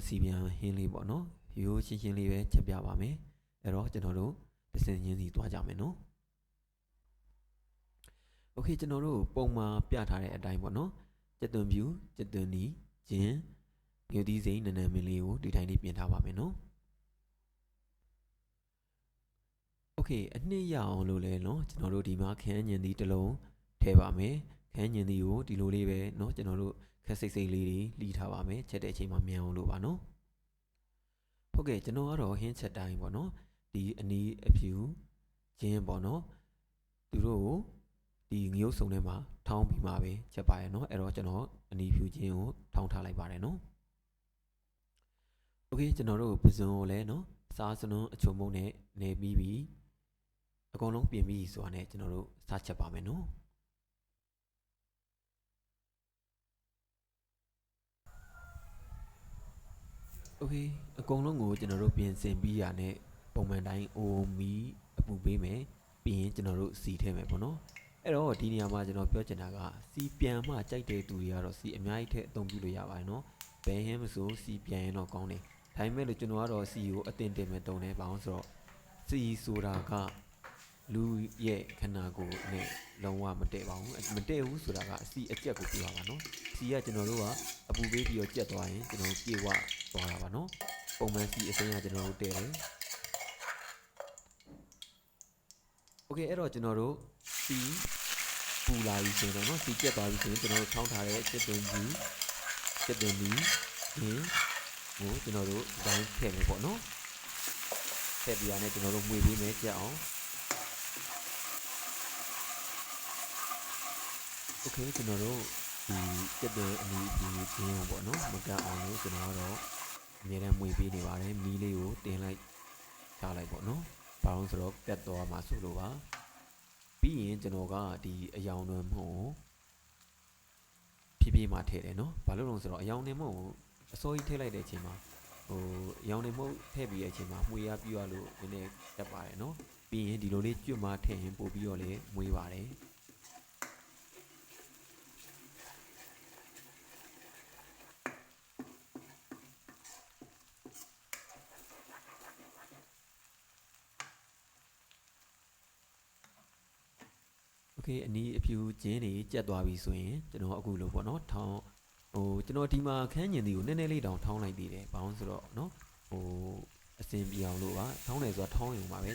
စီပြန်ဟင်းလေးပေါ့နော်ရိုးချင်းချင်းလေးပဲချက်ပြပါမယ်အဲ့တော့ကျွန်တော်တို့တစ်စင်းချင်းစီသွားကြမယ်နော်โอเคကျွန်တော်တို့ပုံမှာပြထားတဲ့အတိုင်းပေါ့နော်ကျက်သွန်ဖြူကျက်သွန်နီဂျင်းမြို့သီးစိမ်းနနမင်းလေးကိုဒီတိုင်းလေးပြင်ထားပါမယ်နော်โอเคအနှစ်ရအောင်လို့လဲเนาะကျွန်တော်တို့ဒီမှာခန်းညင်သီးတစ်လုံးထည့်ပါမယ်ခန်းညင်သီးကိုဒီလိုလေးပဲเนาะကျွန်တော်တို့ခက်စိတ်စိတ်လေးတွေလှီးထားပါမယ်ချက်တဲ့အချိန်မှာမြန်အောင်လို့ပါเนาะဟုတ်ကဲ့ကျွန်တော်ကတော့ဟင်းချက်တိုင်းပေါ့နော်ဒီအနီးအဖြူကျင်းပေါ့နော်သူတို့ကိုဒီငရုတ်စုံထဲမှာထောင်းပြီးမှပဲချက်ပါရနော်အဲ့တော့ကျွန်တော်အနီးဖြူကျင်းကိုထောင်းထားလိုက်ပါတယ်နော်โอเคကျွန်တော်တို့ပဇွန်ကိုလည်းနော်စားစနွန်းအချုံမုံနဲ့နေပြီးပြီအကုန်လုံးပြင်ပြီးဆိုတာနဲ့ကျွန်တော်တို့စားချက်ပါမယ်နော်โอเคအကုန်လုံးကိုကျွန်တော်တို့ပြင်ဆင်ပြီးရတဲ့ပုံမှန်တိုင်းအိုမီအပူပေးမယ်ပြီးရင်ကျွန်တော်တို့စီထည့်မယ်ပေါ့နော်အဲ့တော့ဒီနေရာမှာကျွန်တော်ပြောချင်တာကစီပြန်မှကြိုက်တဲ့သူတွေကတော့စီအများကြီးထည့်အသုံးပြုလို့ရပါတယ်နော်ဘယ်ဟင်းမဆိုစီပြန်ရင်တော့ကောင်းတယ်ဒါပေမဲ့လို့ကျွန်တော်ကတော့စီကိုအတင်တင်မဲ့တုံးနေပါအောင်ဆိုတော့စီဆိုတာကလူရဲ့ခန္ဓာကိုယ်နဲ့လုံးဝမတည့်ပါဘူးမတည့်ဘူးဆိုတာကအစီအကျက်ကိုပြောပါနော်စီကကျွန်တော်တို့ကအပူပေးပြီးတော့ကြက်သွားရင်ကျွန်တော်ပြေဝသွားတာပါနော်ပုံမှန်စီအစိမ်းကကျွန်တော်တို့တည့်တယ်โอเคအဲ့တော့ကျွန်တော်တို့စီပူလာပြီဆိုတော့เนาะစီကြက်သွားပြီဆိုရင်ကျွန်တော်တို့ထောင်းထားတဲ့ကျက်သွန်ကြီးကျက်သွန်နီးဟင်းကိုကျွန်တော်တို့ဒီတိုင်းထည့်မယ်ပေါ့နော်ထည့်ပြီးရတဲ့ကျွန်တော်တို့မှွေပေးမယ်ကြက်အောင်โอเคကျွန်တော်တို့ဒီကျက်တဲ့အနီးဒီကျင်းပေါ့နော်မကတ်အောင်လို့ကျွန်တော်ကတော့အများနဲ့မှွေပေးနေပါတယ်မီးလေးကိုတင်လိုက်ချလိုက်ပေါ့နော်ဘာလို့ဆိုတော့ကတ်သွားမှာဆိုလို့ပါပြီးရင်ကျွန်တော်ကဒီအယောင်တွင်မှုဖြည်းဖြည်းမှထည့်တယ်နော်ဘာလို့လဲဆိုတော့အယောင်တွင်မှုအစိုးရထည့်လိုက်တဲ့အချိန်မှာအယောင်တွင်မှုထည့်ပြီးတဲ့အချိန်မှာမှွေရပြရလို့နည်းနည်းတက်ပါတယ်နော်ပြီးရင်ဒီလိုလေးကျွတ်မှထည့်ရင်ပို့ပြီးတော့လေမွေးပါတယ်โอเคအနီးအဖြူကျင်းတွေကြက်သွားပြီဆိုရင်ကျွန်တော်အခုလို့ပေါ့နော်ထောင်းကျွန်တော်ဒီမှာခန်းညင်ဒီကိုနည်းနည်းလေးတောင်ထောင်းလိုက်သေးတယ်ဘာလို့ဆိုတော့နော်အစင်ပြအောင်လို့ပါထောင်းတယ်ဆိုတာထောင်းရုံပါပဲ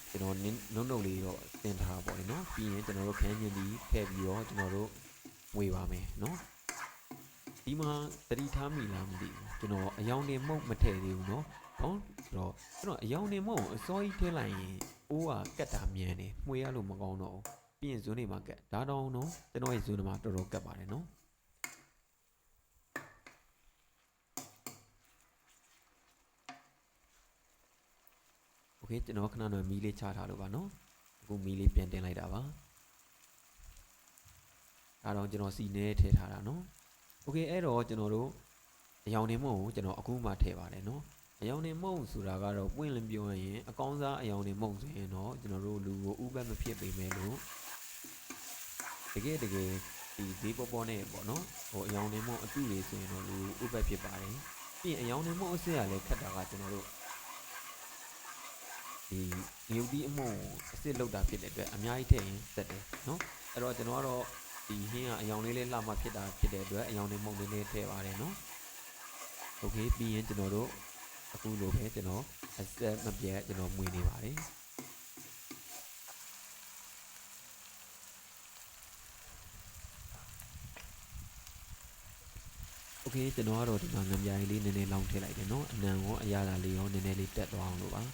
ကျွန်တော်နှုတ်လေးတော့တင်ထားပါပေါ့လေနော်ပြီးရင်ကျွန်တော်တို့ခန်းညင်ဒီထည့်ပြီးတော့ကျွန်တော်တို့ဝေပါမယ်နော်ဒီမှာသတိထားမိလားမသိဘူးကျွန်တော်အယောင်တင်မုတ်မထည့်သေးဘူးနော်ဟုတ်တော့ကျွန်တော်အယောင်တင်မုတ်အစောကြီးထည့်လိုက်ရင်အိုးကကတ်တာမြန်တယ်မှွေရလို့မကောင်းတော့ဘူးပြီးရင်ဇွန်းတွေမှာကတ်ဒါတောင်နော်ကျွန်တော်ရဲ့ဇွန်းတွေမှာတော်တော်ကတ်ပါတယ်နော်โอเคကျွန်တော်ခဏတော့မီးလေးချထားလို့ပါနော်အခုမီးလေးပြန်တင်လိုက်တာပါဒါတော့ကျွန်တော်စီနေထည့်ထားတာနော်โอเคအဲ့တော့ကျွန်တော်တို့အယောင်နေမုံကိုကျွန်တော်အခုမှထည့်ပါတယ်နော်အယောင်နေမုံဆိုတာကတော့ပွင့်လင်းပြောရင်အကောင်းစားအယောင်နေမုံဆိုရင်တော့ကျွန်တော်တို့လူကိုဥပတ်မဖြစ်ပေမဲ့လို့တကယ်ဒီဈေးပေါ်နဲ့ပေါ့နော်အယောင်နေမုံအတူတွေဆိုရင်တော့လူဥပတ်ဖြစ်ပါတယ်ပြီးရင်အယောင်နေမုံအစစ်ရလဲခတ်တာကကျွန်တော်တို့ဒီမြုပ်ပြီးအမုံအစ်စ်လောက်တာဖြစ်တဲ့အတွက်အများကြီးထည့်ရင်သက်တယ်နော်အဲ့တော့ကျွန်တော်ကတော့ဒီဟင်းကအယောင်လေးလှမှဖြစ်တာဖြစ်တဲ့အတွက်အယောင်လေးမုံလေးထည့်ပါတယ်နော်โอเคပြီးရင်ကျွန်တော်တို့အခုလိုပဲကျွန်တော်အစက်မပြတ်ကျွန်တော်မှွေနေပါတယ်โอเคကျွန်တော်ကတော့ဒီမှာငပြိုင်လေးနည်းနည်းလောင်းထည့်လိုက်တယ်နော်အနံရောအရာလေးရောနည်းနည်းလေးတက်သွားအောင်လို့ပါတ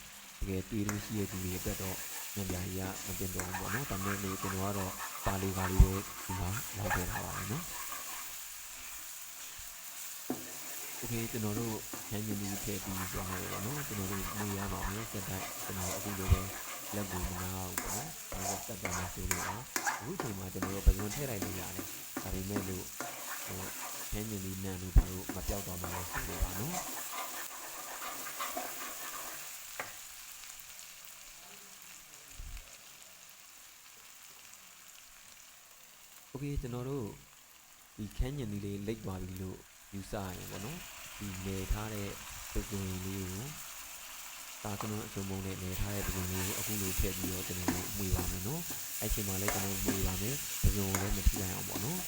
ကယ်တီးလို့ရှိရတဲ့ဒီအတွက်တော့ငပြိုင်ရမတင်တော့ဘူးပေါ့နော်ဒါပေမဲ့ကျွန်တော်ကတော့ပါလေးပါလေးပဲဒီမှာလောင်းထည့်ထားပါတယ်နော်โอเคကျွန်တော်တို့ခန်းညင်ကြီးထည့်ပြီးသွားမယ်ပေါ့နော်ကျွန်တော်တို့နေရပါမယ်စက်တိုင်းကျွန်တော်အခုလိုပဲလက်ကိုမနာဘူးပေါ့နော်ဒါကစက်တိုင်းမှာဆိုလို့ပါအခုချိန်မှာကျွန်တော်တို့ဘယ်လိုထည့်လိုက်လို့ရတယ်ဒါပေမဲ့လို့ခန်းညင်ကြီးနံလို့ဘာလို့မပြောက်တော့မှလဲဆိုလို့ပါနော်โอเคကျွန်တော်တို့ဒီခန်းညင်ကြီးလေးလိတ်သွားပြီလို့ယူဆရရင်ပေါ့နော် ဒီနေထားတဲ့ပဇွန်လေးကိုဒါကျွန်တော်အချုံပုံနဲ့နေထားတဲ့ပဇွန်လေးကိုအခုလိုထည့်ပြီးတော့ကျွန်တော်တို့မွေပါမယ်နော်အဲ့ချိန်မှာလည်းကျွန်တော်မွေပါမယ်ပဇွန်ကိုလည်းမထိနိုင်အောင်ပေါ့နော်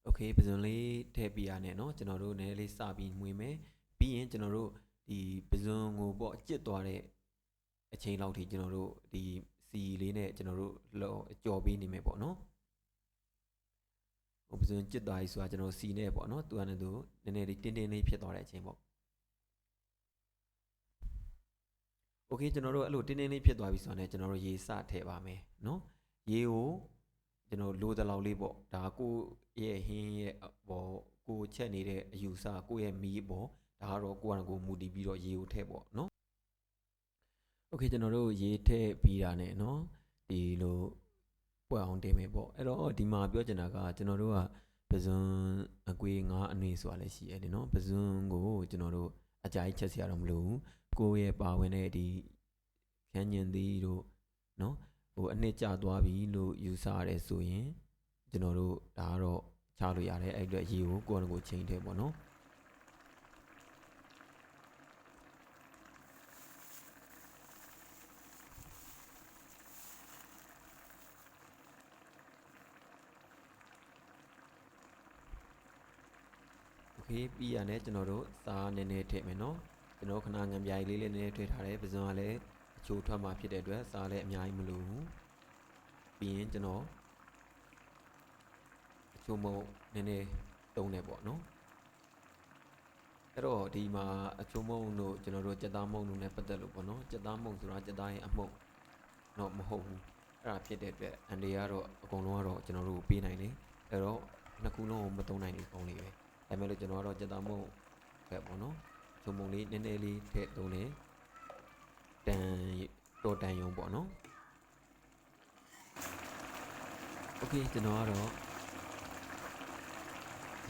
โอเคပဇွန်လေးထည့်ပြရနဲ့เนาะကျွန်တော်တို့နည်းနည်းလေးစပြီးမွေမယ်ပြီးရင်ကျွန်တော်တို့ဒီပဇွန်ကိုပေါ့အကျစ်သွားတဲ့အချိန်လောက်ထိကျွန်တော်တို့ဒီစီလေးနဲ့ကျွန်တော်တို့ကြော်ပေးနေမယ်ပေါ့နော်ဟိုပဇွန်ကျစ်သွားပြီဆိုတာကျွန်တော်စီနဲ့ပေါ့နော်သူကလည်းသူနည်းနည်းလေးတင်းတင်းလေးဖြစ်သွားတဲ့အချိန်ပေါ့โอเคကျွန်တော်တို့အဲ့လိုတင်းတင်းလေးဖြစ်သွားပြီဆိုတာနဲ့ကျွန်တော်တို့ရေစထည့်ပါမယ်နော်ရေကိုကျွန်တော်လိုတဲ့လောက်လေးပေါ့ဒါကိုရဲ့ဟင်းရဲ့ပေါ့ကိုချက်နေတဲ့အယူဆကိုရဲ့မီးပေါ့ဒါကတော့ကိုကမူတည်ပြီးတော့ရေကိုထည့်ပေါ့နော်โอเคကျွန်တော်တို့ရေထည့်ပြီးတာနဲ့နော်ဒီလိုပွက်အောင်တင်မယ်ပေါ့အဲ့တော့ဒီမှာပြောချင်တာကကျွန်တော်တို့ကပဇွန်အကွေး9အနွေဆိုတာလည်းရှိရတယ်နော်ပဇွန်ကိုကျွန်တော်တို့အကြိုက်ချက်စရာတော့မလိုဘူးကိုရဲ့ပါဝင်တဲ့ဒီခန်းညင်သီးတို့နော်ဟိုအနှစ်ကျသွားပြီလို့ယူဆရတယ်ဆိုရင်ကျွန်တော်တို့ဒါကတော့ချလို့ရတယ်အဲ့အတွက်ရေကိုကိုယ်ကိုချိန်ထည့်ပေါ့နော်โอเคပြီးရနဲ့ကျွန်တော်တို့စားနည်းနည်းထည့်မယ်နော်ကျွန်တော်ခဏငံပြားလေးလေးနည်းနည်းထည့်ထားတယ်ပဇွန်ကလည်းအချိုးထွက်မှာဖြစ်တဲ့အတွက်စားလည်းအများကြီးမလိုဘူးပြီးရင်ကျွန်တော်အချိုးမုံနည်းနည်းတုံးတယ်ပေါ့နော်အဲ့တော့ဒီမှာအချိုးမုံတို့ကျွန်တော်တို့ကြက်သားမုံတို့နဲ့ပတ်သက်လို့ပေါ့နော်ကြက်သားမုံဆိုတာကြက်သားရဲ့အမှုံတော့မဟုတ်ဘူးအဲ့ဒါဖြစ်တဲ့အတွက်အန်ဒီကတော့အကုန်လုံးကတော့ကျွန်တော်တို့ပေးနိုင်တယ်အဲ့တော့နှစ်ခုလုံးကိုမတုံးနိုင်ဘူးကောင်းလေးပဲဒါပေမဲ့လို့ကျွန်တော်ကတော့ကြက်သားမုံပဲပေါ့နော်ချုံမုံလေးနည်းနည်းလေးထည့်သုံးတယ်တန်တော်တန်ယုံပေါ့နော်โอเคကျွန်တော်ကတော့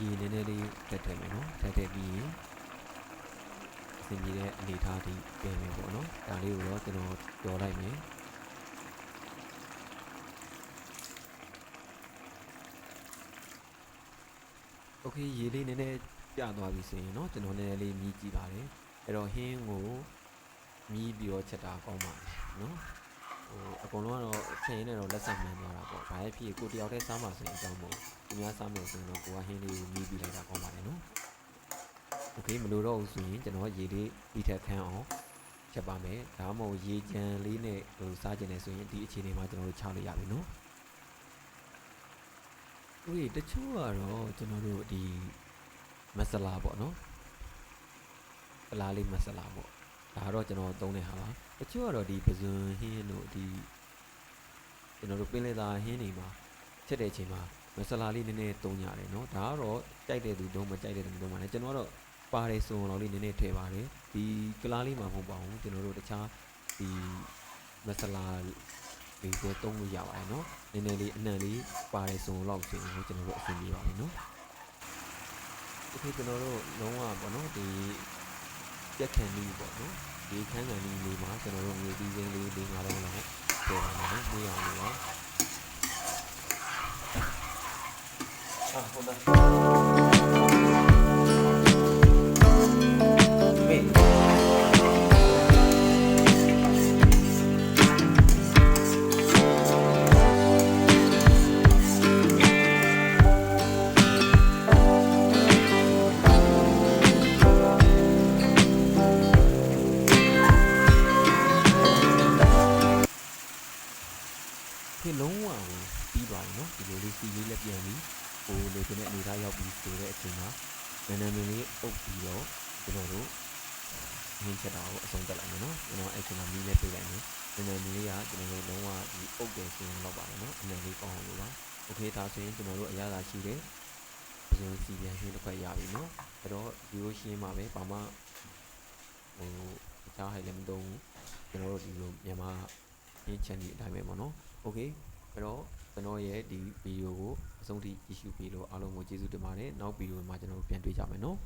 ရေနည်းနည်းလေးထည့်ထည့်မယ်နော်ထည့်ထည့်ပြီးရင်အဆင်ပြေတဲ့အနေထားထိပြင်မယ်ပေါ့နော်ဒါလေးကိုတော့ကျွန်တော်ကြော်လိုက်မယ်โอเคရေလေးနည်းနည်းပြသွားပြီဆိုရင်เนาะကျွန်တော်နည်းနည်းလေးမြည်ကြည့်ပါတယ်အဲ့တော့ဟင်းကိုမြည်ပြီးတော့ချက်တာကောင်းပါတယ်เนาะဟိုအကုန်လုံးကတော့ခင်းနေတော့လက်ဆက်မှန်းသွားတာပေါ့ဘာဖြစ်ကိုတယောက်တည်းစားမှဆိုရင်အကြောင်းမို့သူများစားမယ်ဆိုရင်တော့ကိုကဟင်းလေးကိုမြည်ပြီးလိုက်တာကောင်းပါတယ်เนาะโอเคမလို့တော့ဘူးဆိုရင်ကျွန်တော်ရေလေးပြီးထက်ခန်းအောင်ချက်ပါမယ်ဒါမှမဟုတ်ရေကြံလေးနဲ့ဟိုစားကျင်နေဆိုရင်ဒီအခြေအနေမှာကျွန်တော်တို့ချလို့ရပြီเนาะโอเคတချို့ကတော့ကျွန်တော်တို့ဒီမဆလာပေါ့နော်ပလာလေးမဆလာပေါ့ဒါတော့ကျွန်တော်သုံးတဲ့ဟာပါတချို့ကတော့ဒီပဇွန်ဟင်းတို့ဒီကျွန်တော်တို့ပင်လယ်သားဟင်းတွေမှာချက်တဲ့အချိန်မှာမဆလာလေးနည်းနည်းသုံးရတယ်နော်ဒါကတော့ကြိုက်တဲ့သူသုံးမကြိုက်တဲ့သူမသုံးပါနဲ့ကျွန်တော်တော့ပါတယ်ဆိုတော့လေးနည်းနည်းထည့်ပါတယ်ဒီကလားလေးမှာမဟုတ်ပါဘူးကျွန်တော်တို့တခြားဒီမဆလာလေးကိုသုံးလို့ရပါတယ်နော်နည်းနည်းလေးအနံ့လေးပါတယ်ဆိုတော့ဆိုရင်ကျွန်တော်တို့အဆင်ပြေပါမယ်နော်ဒီကျွန်တော်တို့လုံးဝပေါ့နော်ဒီကြက်ခံလေးပေါ့နော်ဒီခန်းကန်လေးလေးမှာကျွန်တော်တို့ငွေပြီးစင်းလေး၄-၅တောင်းလောက်ထည့်ပါမယ်မွေးအောင်လို့ပါဟုတ်ပါလုံးဝပြီးသွားပြီเนาะဒီလိုလေးစီလေးလက်ပြန်ပြီးဟိုလိုချင်တဲ့အနေထားရောက်ပြီးဆိုတဲ့အချိန်မှာနန်းနန်းမင်းလေးအုပ်ပြီးတော့ကျွန်တော်တို့ဟင်းချက်တာကိုအဆုံးတက်လိုက်မယ်เนาะကျွန်တော်အဲ့ချိန်မှာမီးလေးပေးလိုက်မယ်နန်းနန်းမင်းလေးကကျွန်တော်တို့လုံးဝဒီအုပ်တယ်ဆိုရင်တော့ပါတယ်เนาะအနံလေးကောင်းအောင်လို့ပါโอเคဒါဆိုရင်ကျွန်တော်တို့အရသာရှိတဲ့ပဇွန်စီပြန်ဟင်းတစ်ခွက်ရပြီเนาะအဲ့တော့ဒီလိုရှင်းပါပဲဘာမှဟိုတခြားဟိုင်လည်းမသုံးဘူးကျွန်တော်တို့ဒီလိုမြန်မာဟင်းချက်ဒီအတိုင်းပဲပေါ့เนาะโอเคအဲ့တော့ကျွန်တော်ရဲ့ဒီဗီဒီယိုကိုအဆုံးထိကြည့်ရှုပြီးလို့အားလုံးကိုကျေးဇူးတင်ပါတယ်နောက်ဗီဒီယိုမှာကျွန်တော်တို့ပြန်တွေ့ကြမယ်နော်